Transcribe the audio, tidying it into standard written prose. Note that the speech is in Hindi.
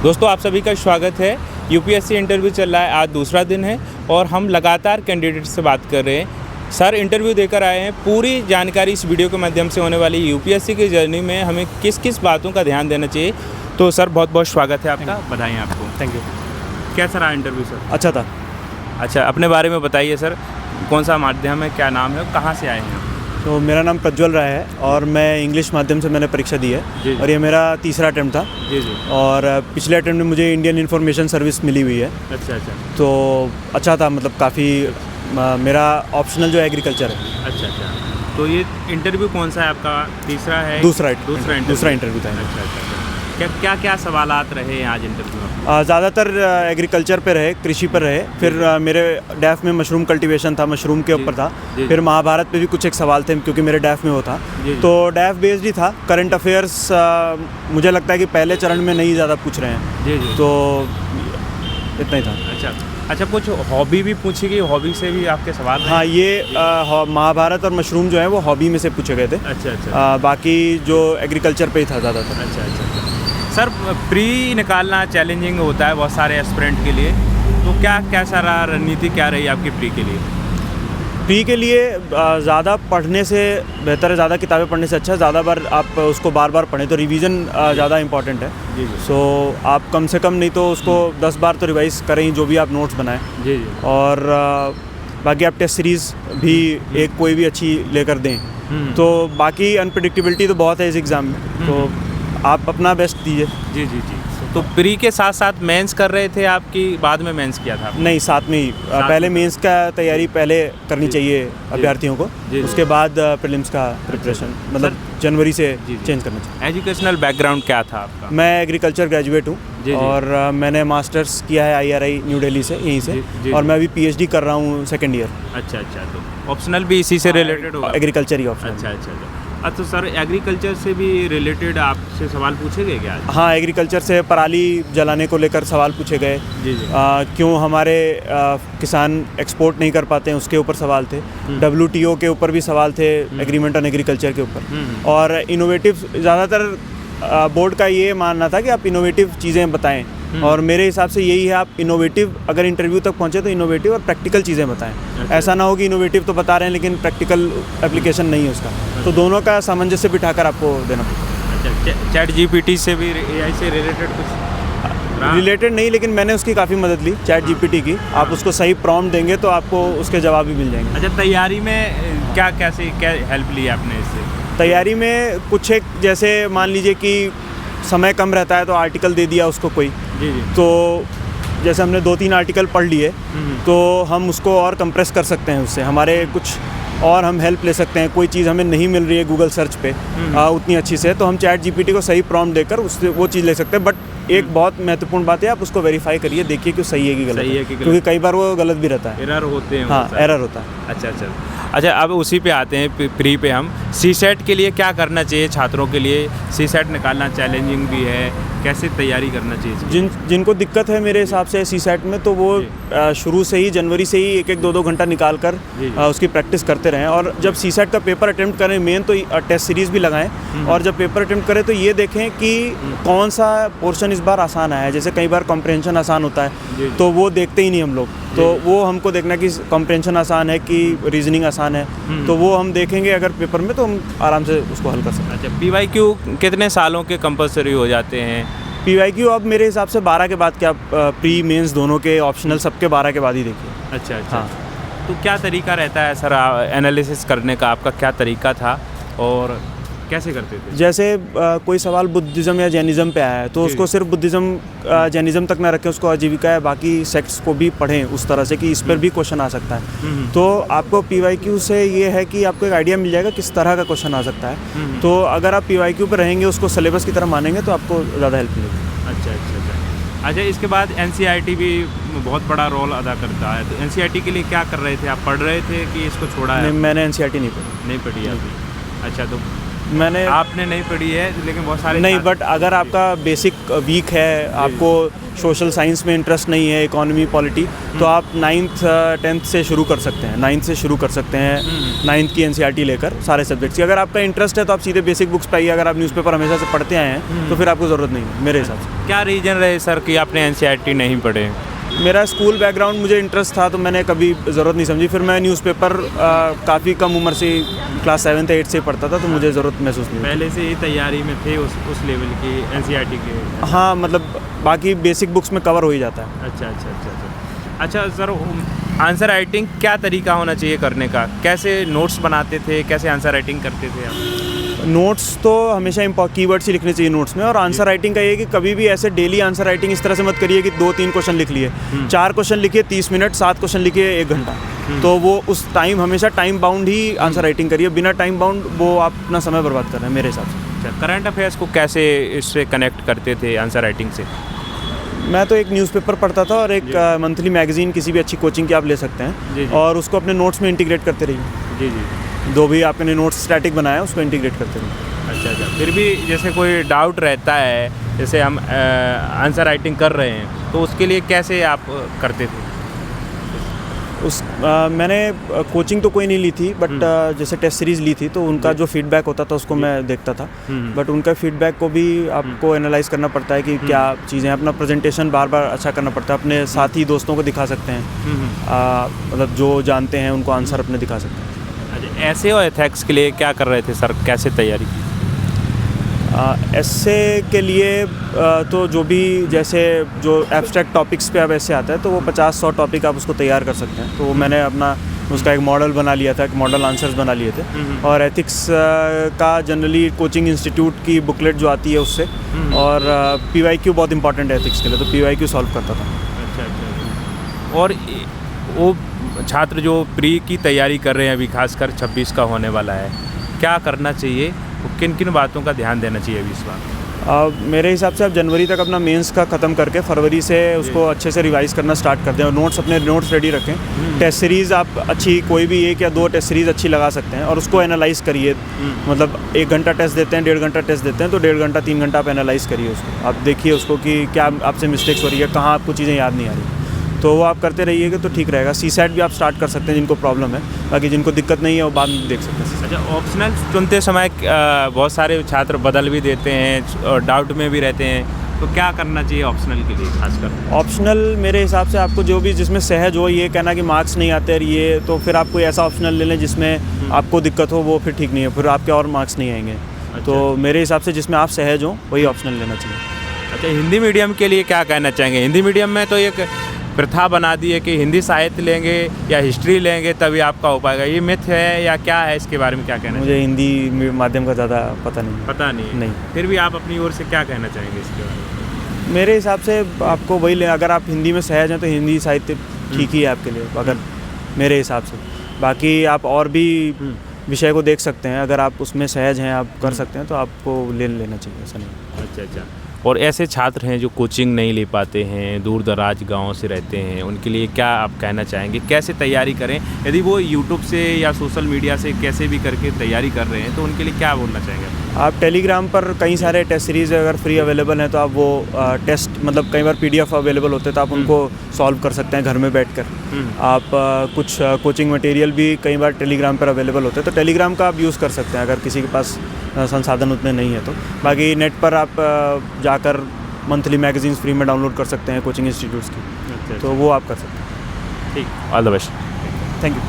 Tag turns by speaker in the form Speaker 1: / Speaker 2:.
Speaker 1: दोस्तों आप सभी का स्वागत है। यूपीएससी इंटरव्यू चल रहा है, आज दूसरा दिन है और हम लगातार कैंडिडेट से बात कर रहे हैं। सर इंटरव्यू देकर आए हैं। पूरी जानकारी इस वीडियो के माध्यम से होने वाली यूपीएससी की जर्नी में हमें किस किस बातों का ध्यान देना चाहिए। तो सर बहुत बहुत स्वागत है आपका, बधाई आपको।
Speaker 2: Thank you.
Speaker 1: कैसा रहा इंटरव्यू सर?
Speaker 2: अच्छा था।
Speaker 1: अच्छा, अपने बारे में बताइए सर, कौन सा माध्यम है, क्या नाम है, कहाँ से आए हैं?
Speaker 2: तो मेरा नाम प्रज्वल राय है और मैं इंग्लिश माध्यम से मैंने परीक्षा दी है
Speaker 1: जी।
Speaker 2: और ये मेरा तीसरा अटैम्प्ट था।
Speaker 1: जी जी।
Speaker 2: और पिछले अटैम्प्ट में मुझे इंडियन इन्फॉर्मेशन सर्विस मिली हुई है।
Speaker 1: अच्छा अच्छा।
Speaker 2: तो अच्छा था, मतलब काफ़ी। मेरा ऑप्शनल जो एग्रीकल्चर है।
Speaker 1: अच्छा अच्छा। तो ये इंटरव्यू कौन सा है आपका? तीसरा है?
Speaker 2: दूसरा इंटरव्यू था।
Speaker 1: अच्छा अच्छा। क्या क्या सवालात रहे हैं आज इंटरव्यू में?
Speaker 2: ज़्यादातर एग्रीकल्चर पे रहे, कृषि पर रहे। फिर मेरे डैफ में मशरूम कल्टीवेशन था, मशरूम के ऊपर था। फिर महाभारत पे भी कुछ एक सवाल थे क्योंकि मेरे डैफ में वो था। तो डैफ बेस्ड ही था। करंट अफेयर्स मुझे लगता है कि पहले चरण में नहीं ज़्यादा पूछ रहे हैं।
Speaker 1: जी जी।
Speaker 2: तो इतना ही था।
Speaker 1: अच्छा अच्छा। कुछ हॉबी भी पूछी गई, हॉबी से भी आपके सवाल?
Speaker 2: हाँ, ये महाभारत और मशरूम जो है वो हॉबी में से पूछे गए थे।
Speaker 1: अच्छा अच्छा।
Speaker 2: बाकी जो एग्रीकल्चर पे ही था ज़्यादातर।
Speaker 1: अच्छा अच्छा। सर प्री निकालना चैलेंजिंग होता है बहुत सारे एस्पिरेंट के लिए, तो कैसा रहा, रणनीति क्या रही आपकी प्री के लिए?
Speaker 2: प्री के लिए ज़्यादा पढ़ने से बेहतर है, ज़्यादा किताबें पढ़ने से अच्छा है। ज़्यादा बार आप उसको बार बार पढ़ें तो रिवीजन ज़्यादा इंपॉर्टेंट है।
Speaker 1: जी जी।
Speaker 2: सो आप कम से कम नहीं तो उसको 10 बार तो रिवाइज़ करें जो भी आप नोट्स बनाएं।
Speaker 1: जी जी।
Speaker 2: और बाकी आप टेस्ट सीरीज़ भी एक कोई भी अच्छी लेकर दें। तो बाकी अनप्रेडिक्टेबिलिटी तो बहुत है इस एग्ज़ाम में, तो आप अपना बेस्ट दीजिए।
Speaker 1: जी जी जी। तो प्री के साथ साथ मेंस कर रहे थे आपकी, बाद में मेंस किया था आपने?
Speaker 2: नहीं, साथ में ही। पहले मेंस का तैयारी पहले करनी चाहिए अभ्यर्थियों को, उसके बाद प्रीलिम्स का प्रिपरेशन मतलब जनवरी से चेंज करना चाहिए।
Speaker 1: एजुकेशनल बैकग्राउंड क्या था आपका?
Speaker 2: मैं एग्रीकल्चर ग्रेजुएट हूँ और मैंने मास्टर्स किया है IRI न्यू दिल्ली से, यहीं से। और मैं अभी PhD कर रहा हूँ सेकेंड ईयर।
Speaker 1: अच्छा अच्छा। तो ऑप्शनल भी इसी से रिलेटेड होगा?
Speaker 2: एग्रीकल्चर ही ऑप्शनल।
Speaker 1: अच्छा अच्छा अच्छा। तो सर एग्रीकल्चर से भी रिलेटेड आपसे सवाल पूछे गए क्या?
Speaker 2: हाँ, एग्रीकल्चर से पराली जलाने को लेकर सवाल पूछे गए।
Speaker 1: जी जी।
Speaker 2: क्यों हमारे किसान एक्सपोर्ट नहीं कर पाते हैं, उसके ऊपर सवाल थे। WTO के ऊपर भी सवाल थे, एग्रीमेंट ऑन एग्रीकल्चर के ऊपर। और इनोवेटिव, ज़्यादातर बोर्ड का ये मानना था कि आप इनोवेटिव चीज़ें बताएं। और मेरे हिसाब से यही है, आप इनोवेटिव अगर इंटरव्यू तक पहुंचे तो इनोवेटिव और प्रैक्टिकल चीज़ें बताएं।
Speaker 1: अच्छा।
Speaker 2: ऐसा ना हो कि इनोवेटिव तो बता रहे हैं लेकिन प्रैक्टिकल एप्लीकेशन नहीं है उसका। तो दोनों का सामंजस्य बिठाकर आपको देना पड़ेगा।
Speaker 1: अच्छा, चैट GPT से भी AI से रिलेटेड कुछ?
Speaker 2: रिलेटेड नहीं, लेकिन मैंने उसकी काफ़ी मदद ली, चैट GPT की। आप उसको सही प्रॉम्प्ट देंगे तो आपको उसके जवाब भी मिल जाएंगे।
Speaker 1: अच्छा, तैयारी में क्या हेल्प ली आपने इससे?
Speaker 2: तैयारी में कुछ एक, जैसे मान लीजिए कि समय कम रहता है तो आर्टिकल दे दिया उसको कोई।
Speaker 1: जी जी।
Speaker 2: तो जैसे हमने 2-3 आर्टिकल पढ़ लिए तो हम उसको और कंप्रेस कर सकते हैं, उससे हमारे कुछ और हम हेल्प ले सकते हैं। कोई चीज़ हमें नहीं मिल रही है गूगल सर्च पे उतनी अच्छी से, तो हम चैट GPT को सही प्रॉम्प्ट देकर उससे वो चीज़ ले सकते हैं। बट एक बहुत महत्वपूर्ण बात है, आप उसको वेरीफाई करिए, देखिए कि सही है कि गलत है, क्योंकि कई बार वो गलत भी रहता है।
Speaker 1: एरर होते हैं।
Speaker 2: हाँ, एरर होता है।
Speaker 1: अच्छा अच्छा अच्छा। अब उसी पे आते हैं, प्री पे हम CSET के लिए क्या करना चाहिए छात्रों के लिए? CSET निकालना चैलेंजिंग भी है, कैसे तैयारी करना चाहिए?
Speaker 2: जिनको दिक्कत है मेरे हिसाब से CSET में, तो वो शुरू से ही, जनवरी से ही 1-2 घंटा निकाल कर उसकी प्रैक्टिस करते रहें। और जब CSET का पेपर अटेम्प्ट करें, मेन तो टेस्ट सीरीज़ भी लगाएं। और जब पेपर अटेम्प्ट करें तो ये देखें कि कौन सा पोर्शन इस बार आसान आया है। जैसे कई बार कॉम्प्रहेंशन आसान होता है तो वो देखते ही नहीं हम लोग, तो वो हमको देखना कि कॉम्प्रहेंशन आसान है कि रीजनिंग आसान है, तो वो हम देखेंगे अगर पेपर में, तो हम आराम से उसको हल कर सकते हैं।
Speaker 1: अच्छा, PYQ कितने सालों के कंपलसरी हो जाते हैं?
Speaker 2: PYQ अब मेरे हिसाब से 12 के बाद, क्या प्री मेंस दोनों के, ऑप्शनल सबके 12 के बाद ही देखिए।
Speaker 1: अच्छा अच्छा।
Speaker 2: हाँ।
Speaker 1: तो क्या तरीका रहता है सर एनालिसिस करने का? आपका क्या तरीका था और कैसे करते थे?
Speaker 2: जैसे कोई सवाल बुद्धिज़्म या जैनिज़्म पे आया है तो उसको सिर्फ बुद्धिज़्म जैनिज़्म तक ना रखें, उसको आजीविका है बाकी सेक्ट्स को भी पढ़ें उस तरह से कि इस पर भी क्वेश्चन आ सकता है। तो आपको PYQ से ये है कि आपको एक आइडिया मिल जाएगा किस तरह का क्वेश्चन आ सकता है। तो अगर आप PYQ पर रहेंगे, उसको सिलेबस की तरह मानेंगे, तो आपको ज़्यादा हेल्प मिलेगी।
Speaker 1: अच्छा अच्छा अच्छा। अच्छा, इसके बाद NCERT भी बहुत बड़ा रोल अदा करता है, तो NCERT के लिए क्या कर रहे थे? आप पढ़ रहे थे कि इसको छोड़ा है?
Speaker 2: नहीं, मैंने NCERT नहीं पढ़ी।
Speaker 1: नहीं पढ़ी अभी। अच्छा, तो
Speaker 2: मैंने
Speaker 1: आपने नहीं पढ़ी है लेकिन बहुत सारे
Speaker 2: नहीं, बट अगर आपका बेसिक वीक है, आपको सोशल साइंस में इंटरेस्ट नहीं है, इकोनॉमी पॉलिटी, तो आप 9th 10th से शुरू कर सकते हैं, 9th से शुरू कर सकते हैं, 9th की NCERT लेकर सारे सब्जेक्ट्स की। अगर आपका इंटरेस्ट है तो आप सीधे बेसिक बुक्स पाइए। अगर आप न्यूज़पेपर हमेशा से पढ़ते आए हैं तो फिर आपको ज़रूरत नहीं है मेरे हिसाब से।
Speaker 1: क्या रीज़न रहे सर कि आपने NCERT नहीं पढ़े?
Speaker 2: मेरा स्कूल बैकग्राउंड, मुझे इंटरेस्ट था तो मैंने कभी ज़रूरत नहीं समझी। फिर मैं न्यूज़पेपर काफ़ी कम उम्र से क्लास 7th 8th से पढ़ता था, तो मुझे ज़रूरत महसूस नहीं हुई।
Speaker 1: पहले से ही तैयारी में थे उस लेवल की NCERT के?
Speaker 2: हाँ, मतलब बाकी बेसिक बुक्स में कवर हो ही जाता है।
Speaker 1: अच्छा सर, आंसर राइटिंग क्या तरीका होना चाहिए करने का? कैसे नोट्स बनाते थे, कैसे आंसर राइटिंग करते थे आप?
Speaker 2: नोट्स तो हमेशा कीवर्ड्स ही लिखने चाहिए नोट्स में। और आंसर राइटिंग का ये है कि कभी भी ऐसे डेली आंसर राइटिंग इस तरह से मत करिए कि 2-3 क्वेश्चन लिख लिए, 4 क्वेश्चन लिखिए 30 मिनट, 7 क्वेश्चन लिखिए 1 घंटा। तो वो उस टाइम, हमेशा टाइम बाउंड ही आंसर राइटिंग करिए। बिना टाइम बाउंड वो आप अपना समय बर्बाद कर रहे हैं मेरे हिसाब से।
Speaker 1: करंट अफेयर्स को कैसे इससे कनेक्ट करते थे आंसर राइटिंग से?
Speaker 2: मैं तो एक न्यूज़पेपर पढ़ता था और एक मंथली मैगज़ीन किसी भी अच्छी कोचिंग की आप ले सकते हैं, और उसको अपने नोट्स में इंटीग्रेट करते रहिए।
Speaker 1: जी।
Speaker 2: जो भी आपने नोट्स स्टैटिक बनाया उसको इंटीग्रेट करते रहिए।
Speaker 1: अच्छा। फिर भी जैसे कोई डाउट रहता है, जैसे हम आंसर राइटिंग कर रहे हैं, तो उसके लिए कैसे आप करते थे?
Speaker 2: मैंने कोचिंग तो कोई नहीं ली थी, बट जैसे टेस्ट सीरीज़ ली थी तो उनका जो फीडबैक होता था उसको मैं देखता था। बट उनका फीडबैक को भी आपको एनालाइज करना पड़ता है कि क्या चीज़ें, अपना प्रेजेंटेशन बार बार अच्छा करना पड़ता है, अपने साथी दोस्तों को दिखा सकते हैं, मतलब जो जानते हैं उनको आंसर अपने दिखा सकते हैं।
Speaker 1: अच्छा, ऐसे और एथिक्स के लिए क्या कर रहे थे सर, कैसे तैयारी की?
Speaker 2: ऐसे के लिए तो जो भी, जैसे जो एब्स्ट्रैक्ट टॉपिक्स पे अब ऐसे आता है तो वो 50-100 टॉपिक आप उसको तैयार कर सकते हैं। तो वो मैंने अपना उसका एक मॉडल बना लिया था, एक मॉडल आंसर्स बना लिए थे। और एथिक्स का जनरली कोचिंग इंस्टीट्यूट की बुकलेट जो आती है उससे, और PYQ बहुत इंपॉर्टेंट है एथिक्स के लिए, तो PYQ सॉल्व करता था।
Speaker 1: अच्छा। और वो छात्र जो प्री की तैयारी कर रहे हैं अभी, खासकर 26 का होने वाला है, क्या करना चाहिए? किन किन बातों का ध्यान देना चाहिए अभी इस बार?
Speaker 2: मेरे हिसाब से आप जनवरी तक अपना मेंस का ख़त्म करके फरवरी से उसको अच्छे से रिवाइज़ करना स्टार्ट कर दें, और अपने नोट्स रेडी रखें। टेस्ट सीरीज़ आप अच्छी, कोई भी 1 या 2 टेस्ट सीरीज़ अच्छी लगा सकते हैं, और उसको एनालाइज़ करिए। मतलब 1 घंटा टेस्ट देते हैं, 1.5 घंटा टेस्ट देते हैं, तो 1.5 घंटा 3 घंटा आप एनालाइज़ करिए उसको। आप देखिए उसको कि क्या आपसे मिस्टेक्स हो रही है, कहाँ आपको चीज़ें याद नहीं आ रही, तो वो आप करते रहिएगा तो ठीक रहेगा। CSAT भी आप स्टार्ट कर सकते हैं जिनको प्रॉब्लम है, बाकी जिनको दिक्कत नहीं है वो बाद में देख सकते हैं।
Speaker 1: अच्छा, ऑप्शनल चुनते समय बहुत सारे छात्र बदल भी देते हैं और डाउट में भी रहते हैं, तो क्या करना चाहिए ऑप्शनल के लिए खासकर?
Speaker 2: ऑप्शनल मेरे हिसाब से आपको जो भी जिसमें सहज हो, ये कहना कि मार्क्स नहीं आते और ये, तो फिर आप कोई ऐसा ऑप्शनल ले लें जिसमें आपको दिक्कत हो, वो फिर ठीक नहीं है, फिर आपके और मार्क्स नहीं आएंगे।
Speaker 1: अच्छा।
Speaker 2: तो मेरे हिसाब से जिसमें आप सहज हो वही ऑप्शनल लेना चाहिए।
Speaker 1: अच्छा, हिंदी मीडियम के लिए क्या कहना चाहेंगे? हिंदी मीडियम में तो एक प्रथा बना दी है कि हिंदी साहित्य लेंगे या हिस्ट्री लेंगे तभी आपका हो पाएगा, ये मिथ है या क्या है? इसके बारे में क्या कहना?
Speaker 2: मुझे हिंदी माध्यम का ज़्यादा पता नहीं।
Speaker 1: नहीं। फिर भी आप अपनी ओर से क्या कहना चाहेंगे इसके बारे में?
Speaker 2: मेरे हिसाब से आपको वही ले, अगर आप हिंदी में सहज हैं तो हिंदी साहित्य ठीक ही है आपके लिए, अगर मेरे हिसाब से। बाकी आप और भी विषय को देख सकते हैं, अगर आप उसमें सहज हैं, आप कर सकते हैं, तो आपको ले लेना चाहिए, ऐसा नहीं।
Speaker 1: अच्छा। और ऐसे छात्र हैं जो कोचिंग नहीं ले पाते हैं, दूर दराज गाँव से रहते हैं, उनके लिए क्या आप कहना चाहेंगे? कैसे तैयारी करें? यदि वो यूट्यूब से या सोशल मीडिया से कैसे भी करके तैयारी कर रहे हैं, तो उनके लिए क्या बोलना चाहेंगे?
Speaker 2: आप टेलीग्राम पर कई सारे टेस्ट सीरीज़ अगर फ्री अवेलेबल हैं तो आप वो टेस्ट, मतलब कई बार PDF अवेलेबल होते हैं तो आप उनको सॉल्व कर सकते हैं घर में बैठकर। आप कुछ कोचिंग मटेरियल भी कई बार टेलीग्राम पर अवेलेबल होते हैं, तो टेलीग्राम का आप यूज़ कर सकते हैं अगर किसी के पास संसाधन उतने नहीं है तो। बाकी नेट पर आप जाकर मंथली मैगजीन्स फ्री में डाउनलोड कर सकते हैं कोचिंग इंस्टीट्यूट्स की। तो वो आप कर सकते हैं।
Speaker 1: ठीक, all the best.
Speaker 2: Thank you.